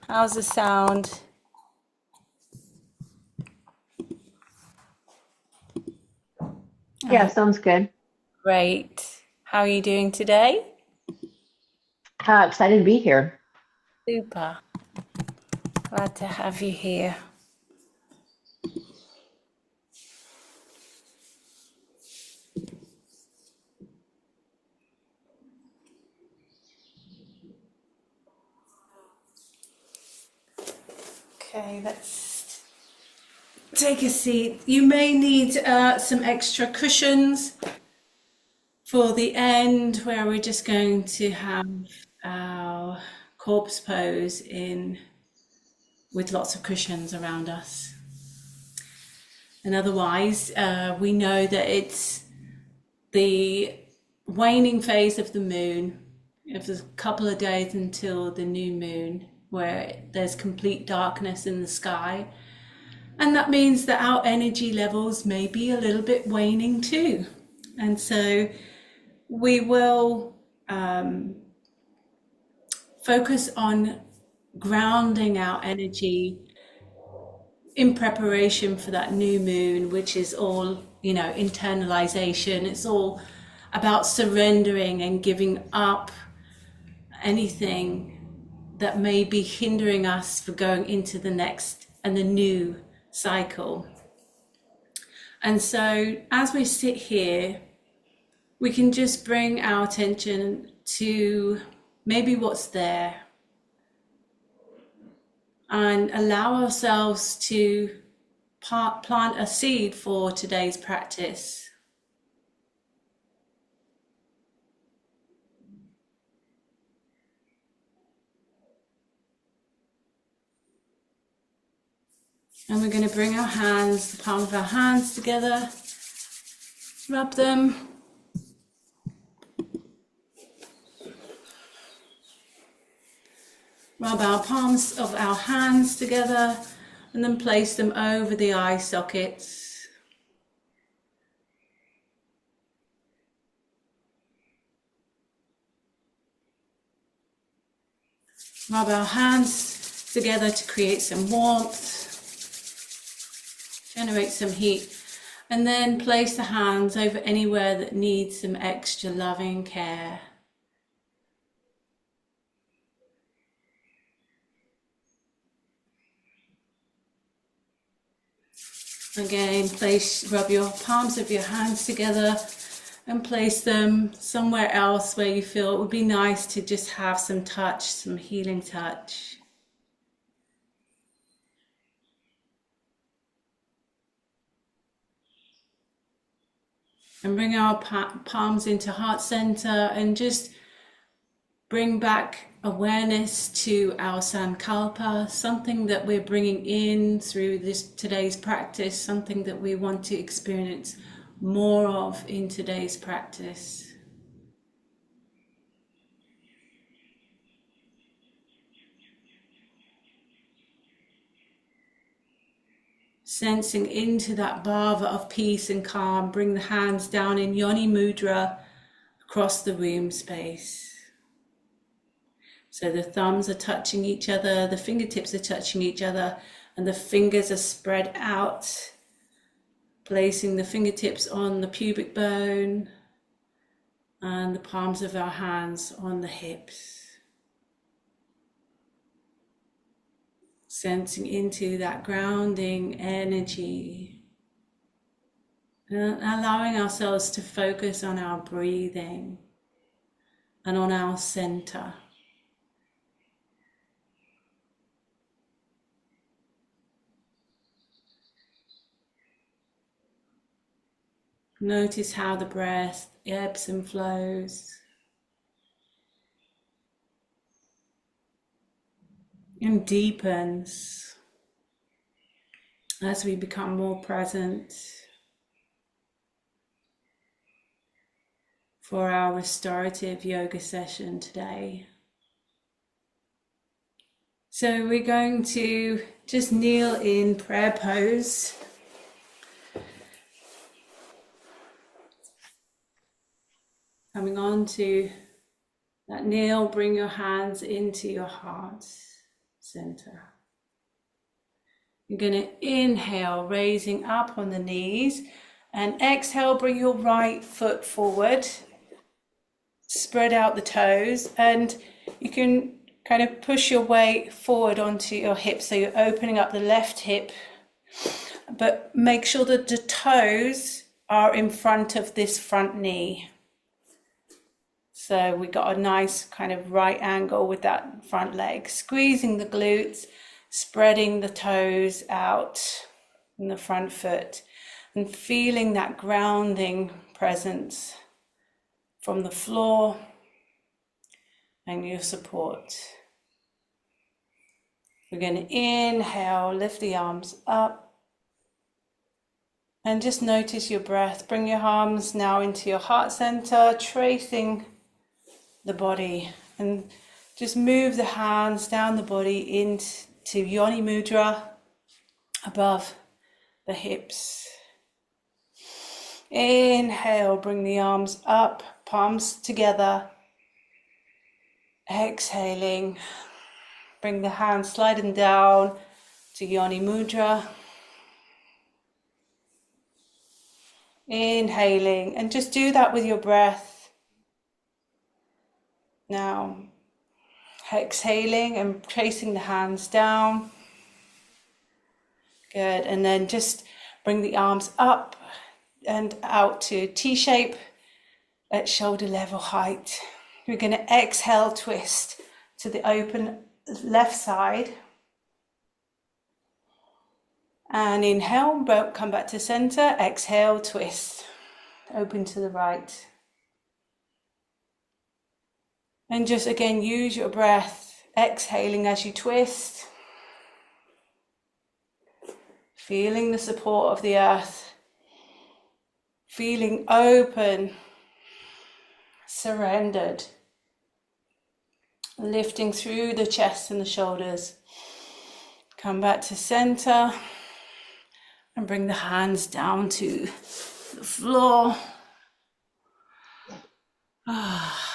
How's the sound? Yeah, sounds good. Great. How are you doing today? Excited to be here. Super. Glad to have you here. Okay, let's take a seat. You may need some extra cushions for the end, where we're just going to have our corpse pose in with lots of cushions around us. And otherwise, we know that it's the waning phase of the moon. If there's a couple of days until the new moon, where there's complete darkness in the sky. And that means that our energy levels may be a little bit waning too. And so we will focus on grounding our energy in preparation for that new moon, which is all, internalization. It's all about surrendering and giving up anything that may be hindering us for going into the next and the new cycle. And so as we sit here, we can just bring our attention to maybe what's there and allow ourselves to plant a seed for today's practice. And we're going to bring our hands, the palm of our hands together, rub them. Rub our palms of our hands together and then place them over the eye sockets. Rub our hands together to create some warmth, generate some heat, and then place the hands over anywhere that needs some extra loving care. Again, rub your palms of your hands together and place them somewhere else where you feel it would be nice to just have some touch, some healing touch. And bring our palms into heart center and just bring back awareness to our sankalpa, something that we're bringing in through today's practice, something that we want to experience more of in today's practice. Sensing into that bhava of peace and calm, bring the hands down in yoni mudra across the room space. So the thumbs are touching each other, the fingertips are touching each other, and the fingers are spread out, placing the fingertips on the pubic bone and the palms of our hands on the hips. Sensing into that grounding energy and allowing ourselves to focus on our breathing and on our center. Notice how the breath ebbs and flows and deepens as we become more present for our restorative yoga session today. So we're going to just kneel in prayer pose. Coming on to that kneel, bring your hands into your heart. center. You're going to inhale, raising up on the knees, and exhale, bring your right foot forward, spread out the toes, and you can kind of push your weight forward onto your hips, so you're opening up the left hip, but make sure that the toes are in front of this front knee. So we got a nice kind of right angle with that front leg, squeezing the glutes, spreading the toes out in the front foot, and feeling that grounding presence from the floor and your support. We're going to inhale, lift the arms up, and just notice your breath. Bring your arms now into your heart center, tracing the body, and just move the hands down the body into Yoni Mudra above the hips. Inhale, bring the arms up, palms together. Exhaling, bring the hands sliding down to Yoni Mudra. Inhaling, and just do that with your breath. Now, exhaling and tracing the hands down. Good, and then just bring the arms up and out to T-shape at shoulder level height. We're going to exhale, twist to the open left side. And inhale, come back to center. Exhale, twist, open to the right. And just again, use your breath, exhaling as you twist. Feeling the support of the earth. Feeling open, surrendered. Lifting through the chest and the shoulders. Come back to center and bring the hands down to the floor.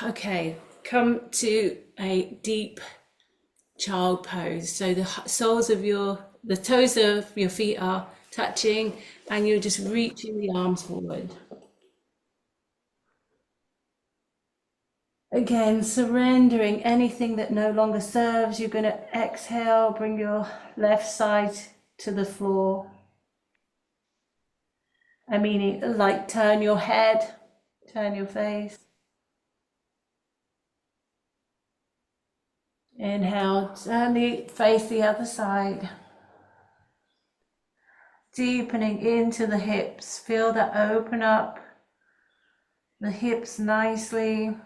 Okay, come to a deep child pose. So the toes of your feet are touching, and you're just reaching the arms forward. Again, surrendering anything that no longer serves. You're going to exhale, bring your left side to the floor. I mean, like turn your head, turn your face. Inhale, face the other side. Deepening into the hips. Feel that open up the hips nicely.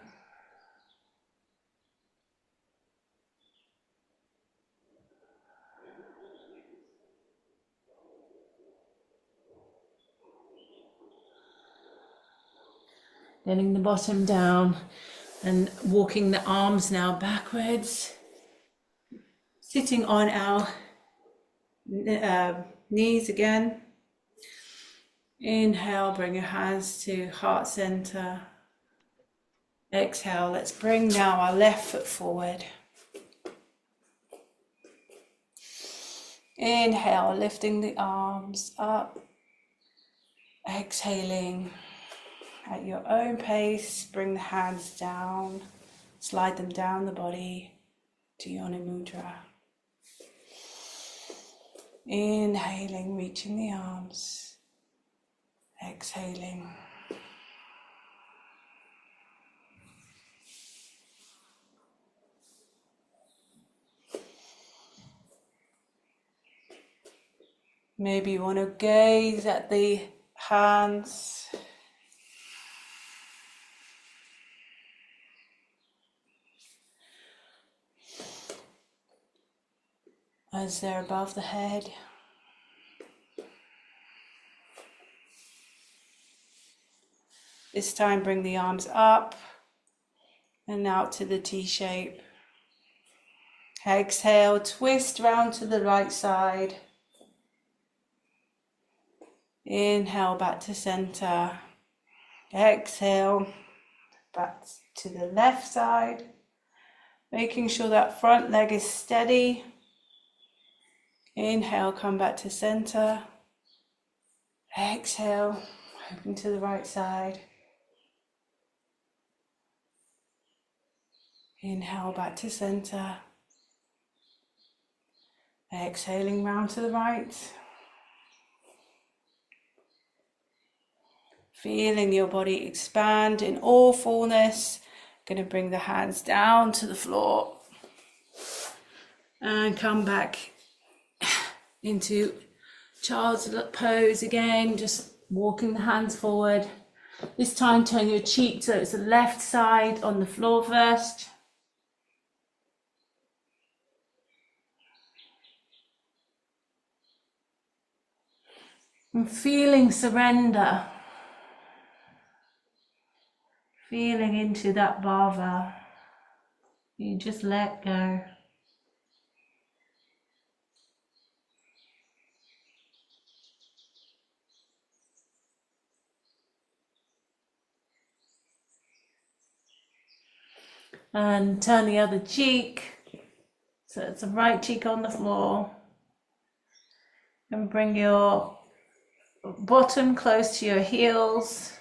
Getting the bottom down and walking the arms now backwards. Sitting on our knees again. Inhale, bring your hands to heart center. Exhale, let's bring now our left foot forward. Inhale, lifting the arms up. Exhaling. At your own pace, bring the hands down, slide them down the body to Yoni Mudra. Inhaling, reaching the arms. Exhaling. Maybe you want to gaze at the hands. As they're above the head. This time bring the arms up and out to the T shape. Exhale, twist round to the right side. Inhale, back to center. Exhale, back to the left side. Making sure that front leg is steady. Inhale, come back to center. Exhale, open to the right side. Inhale, back to center. Exhaling round to the right. Feeling your body expand in all fullness. Going to bring the hands down to the floor. And come back into child's pose again, just walking the hands forward. This time turn your cheek so it's the left side on the floor first. And feeling surrender. Feeling into that bhava. You just let go. And turn the other cheek. So it's the right cheek on the floor. And bring your bottom close to your heels.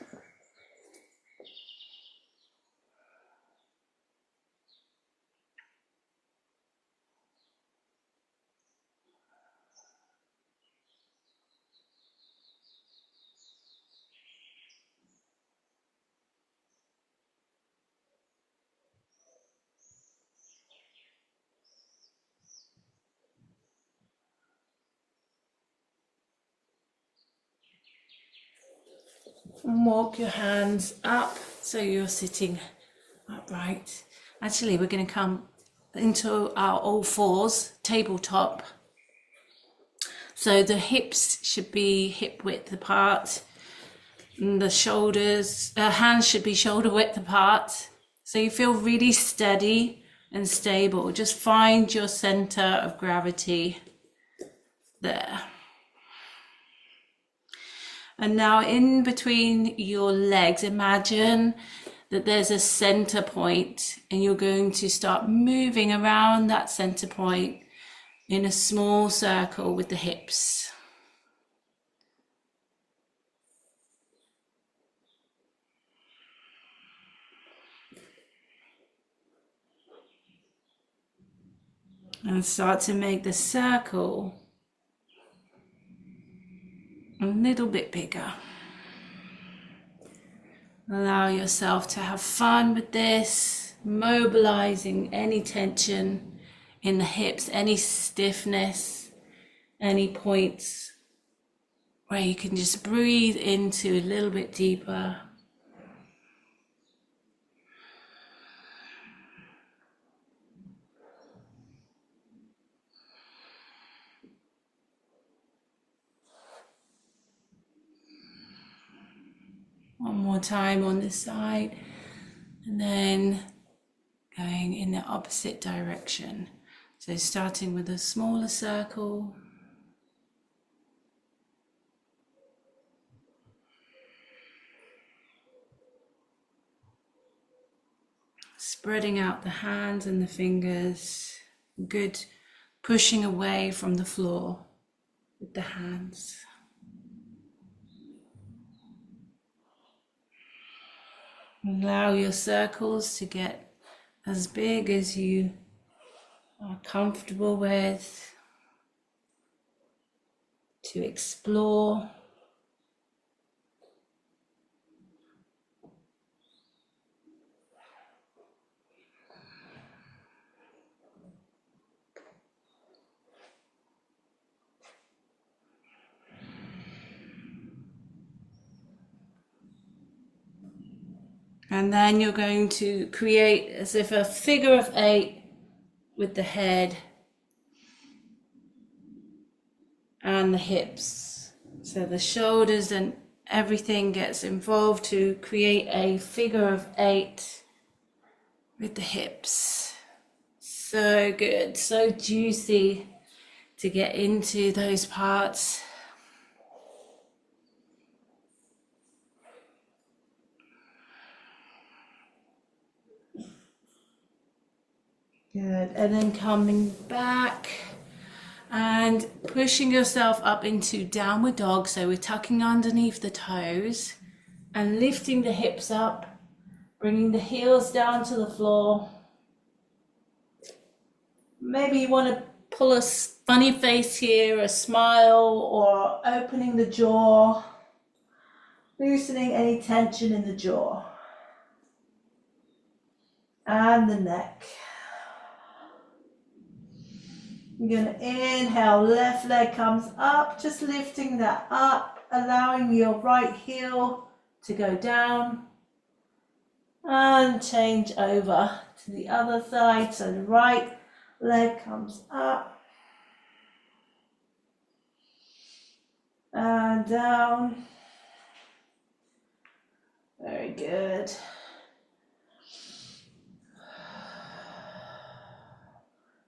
And walk your hands up so you're sitting upright. Actually, we're going to come into our all fours, tabletop. So the hips should be hip width apart. And the shoulders, hands should be shoulder width apart. So you feel really steady and stable. Just find your center of gravity there. And now in between your legs, imagine that there's a center point and you're going to start moving around that center point in a small circle with the hips. And start to make the circle a little bit bigger. Allow yourself to have fun with this, mobilizing any tension in the hips, any stiffness, any points where you can just breathe into a little bit deeper. One more time on this side, and then going in the opposite direction. So starting with a smaller circle. Spreading out the hands and the fingers. Good pushing away from the floor with the hands. Allow your circles to get as big as you are comfortable with, to explore. And then you're going to create as if a figure of 8 with the head and the hips. So the shoulders and everything gets involved to create a figure of 8 with the hips. So good, so juicy to get into those parts. Good, and then coming back And pushing yourself up into downward dog. So we're tucking underneath the toes and lifting the hips up, bringing the heels down to the floor. Maybe you want to pull a funny face here, a smile, or opening the jaw, loosening any tension in the jaw and the neck. You're going to inhale, left leg comes up, just lifting that up, allowing your right heel to go down, and change over to the other side. So the right leg comes up and down. Very good.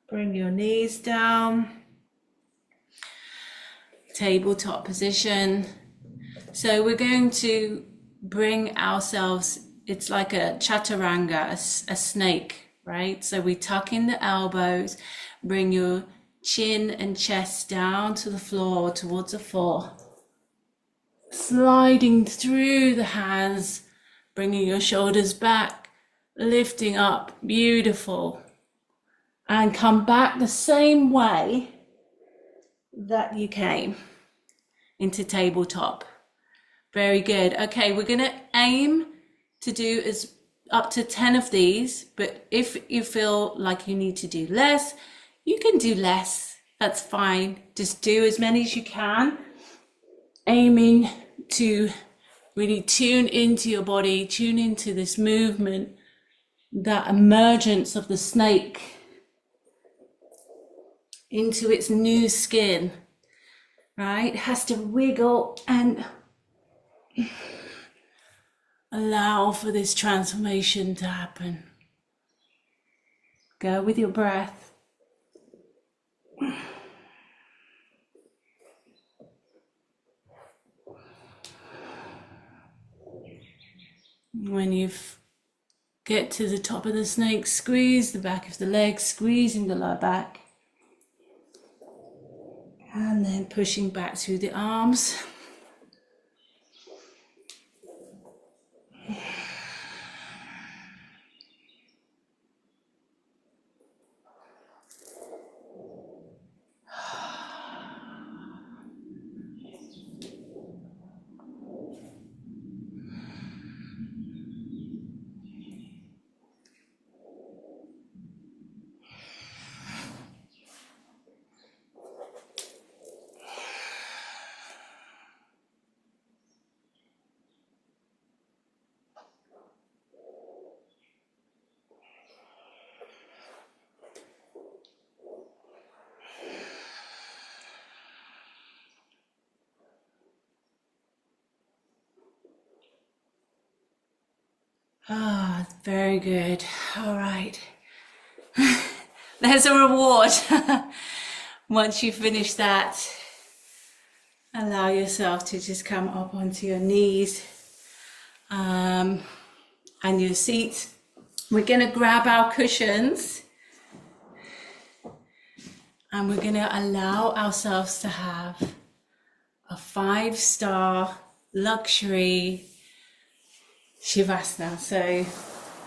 Bring your knees down. Tabletop position. So we're going to bring ourselves, it's like a chaturanga, a snake, right? So we tuck in the elbows, bring your chin and chest down to the floor, towards the floor. Sliding through the hands, bringing your shoulders back, lifting up, beautiful. And come back the same way that you came into tabletop. Very good. Okay, we're going to aim to do as up to 10 of these, but if you feel like you need to do less, you can do less. That's fine. Just do as many as you can, aiming to really tune into your body, tune into this movement, that emergence of the snake into its new skin, right? It has to wiggle and allow for this transformation to happen. Go with your breath. When you get to the top of the snake, squeeze the back of the leg, squeezing the lower back. And then pushing back through the arms. Ah, very good. All right. There's a reward. Once you finish that, allow yourself to just come up onto your knees and your seat. We're going to grab our cushions and we're going to allow ourselves to have a 5-star luxury Shavasana. So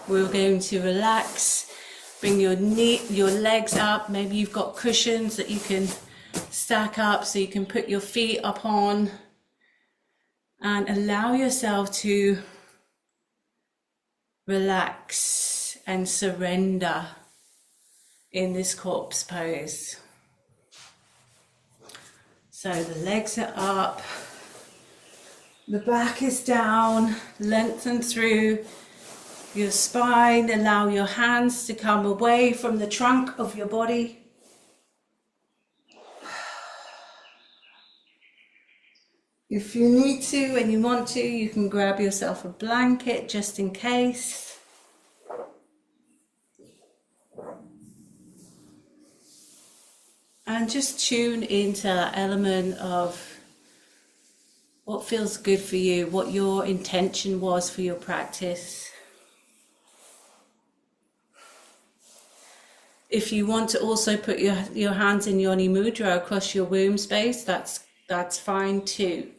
we're going to relax, bring your legs up. Maybe you've got cushions that you can stack up so you can put your feet up on, and allow yourself to relax and surrender in this corpse pose. So the legs are up, the back is down, lengthen through your spine, allow your hands to come away from the trunk of your body. If you need to and you want to, you can grab yourself a blanket just in case. And just tune into that element of what feels good for you, what your intention was for your practice. If you want to also put your hands in Yoni Mudra across your womb space, that's fine too.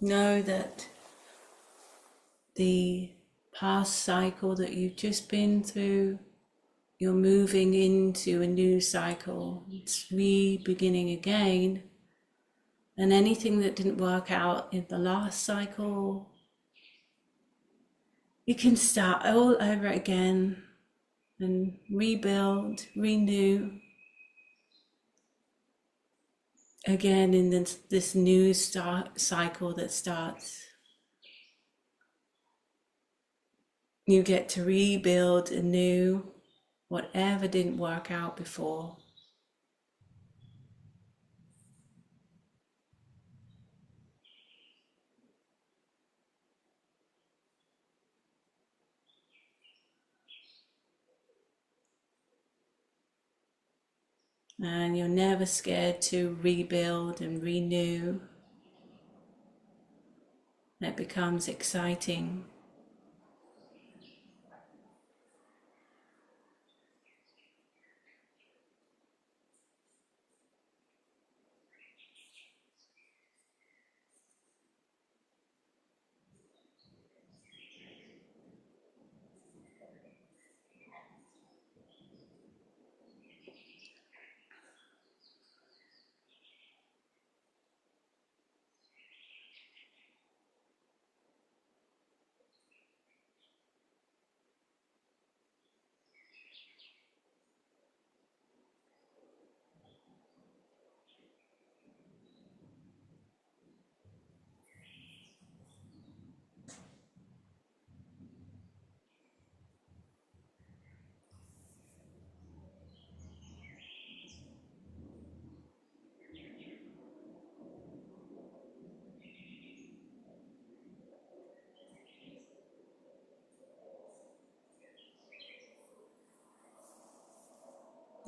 Know that the past cycle that you've just been through, you're moving into a new cycle. It's re-beginning again. And anything that didn't work out in the last cycle, you can start all over again and rebuild, renew again in this new cycle that starts. You get to rebuild anew whatever didn't work out before. And you're never scared to rebuild and renew. It becomes exciting.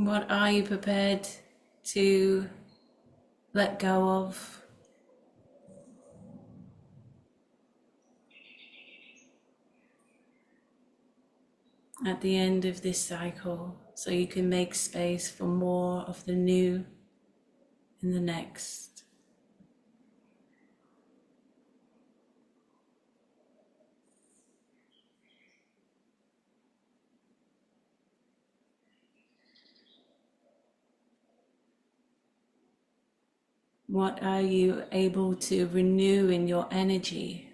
What are you prepared to let go of? At the end of this cycle, so you can make space for more of the new in the next. What are you able to renew in your energy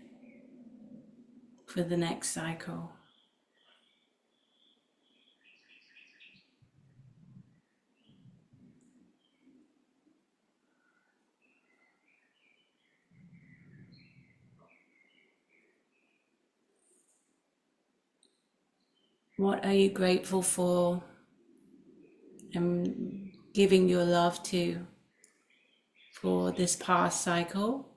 for the next cycle? What are you grateful for and giving your love to for this past cycle?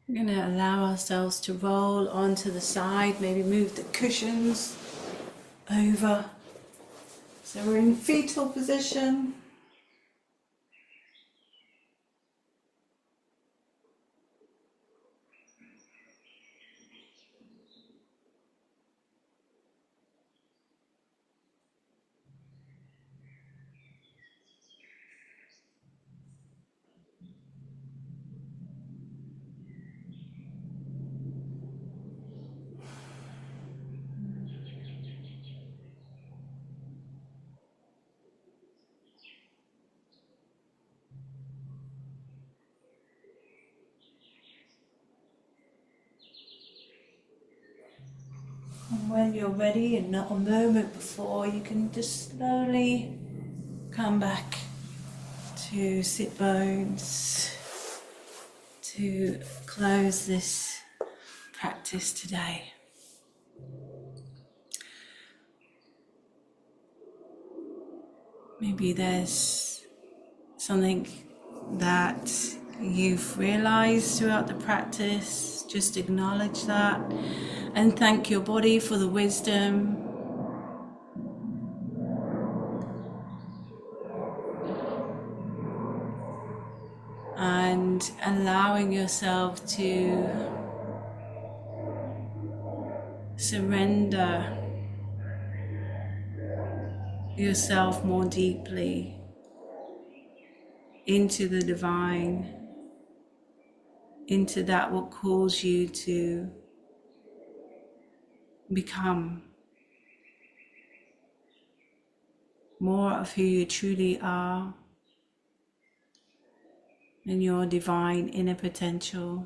We're going to allow ourselves to roll onto the side, maybe move the cushions over. So we're in fetal position. And when you're ready, and not a moment before, you can just slowly come back to sit bones to close this practice today. Maybe there's something that you've realized throughout the practice. Just acknowledge that and thank your body for the wisdom. And allowing yourself to surrender yourself more deeply into the divine, into that what calls you to become more of who you truly are and your divine inner potential.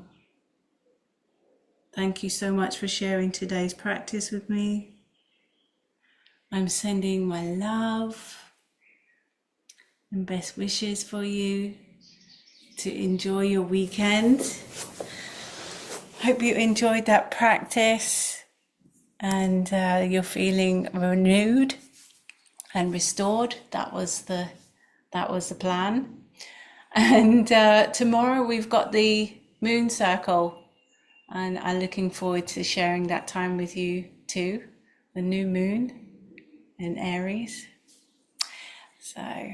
Thank you so much for sharing today's practice with me. I'm sending my love and best wishes for you to enjoy your weekend. Hope you enjoyed that practice and you're feeling renewed and restored. That was the plan. And tomorrow we've got the moon circle, and I'm looking forward to sharing that time with you too. The new moon in Aries. So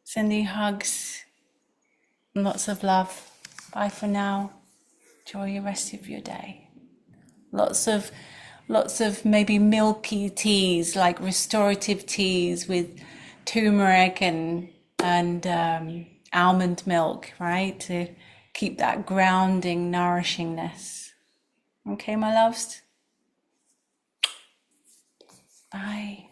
sending hugs, lots of love. Bye for now. Enjoy the rest of your day. Lots of maybe milky teas, like restorative teas with turmeric and almond milk, right? To keep that grounding, nourishingness. Okay, my loves? Bye.